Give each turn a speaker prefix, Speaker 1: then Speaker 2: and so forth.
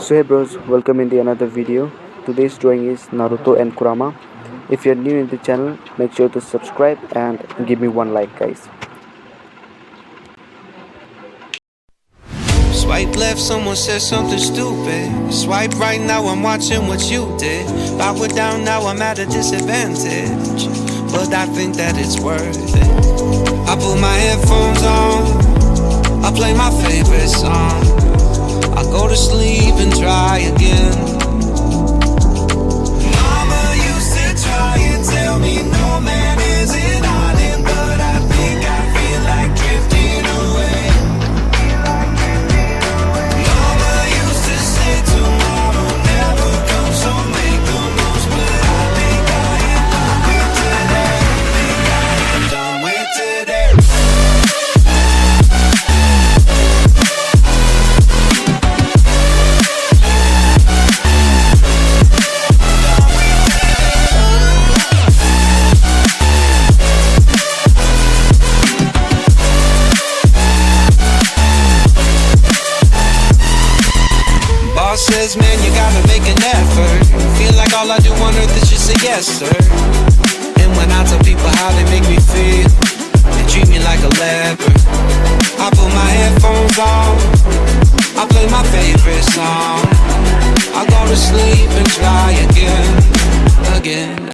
Speaker 1: So hey bros, welcome in the another video. Today's drawing is Naruto and Kurama. If you're new in the channel, make sure to subscribe and give me one like, guys.
Speaker 2: Swipe left, someone said something stupid. Swipe right, now I'm watching what you did. Power down, now I'm at a disadvantage, but I think that it's worth it. I put my headphones on, I play my favorite song, I go to sleep and try again. Mama used to try and tell me no man is an island, but I think I feel like drifting away. Mama used to say tomorrow never comes, so make the most, but I think I am done with today. Boss says, man, you gotta make an effort. Feel like all I do on earth is just say yes, sir. And when I tell people how they make me feel, they treat me like a leper. I put my headphones on, I play my favorite song, I go to sleep and try again.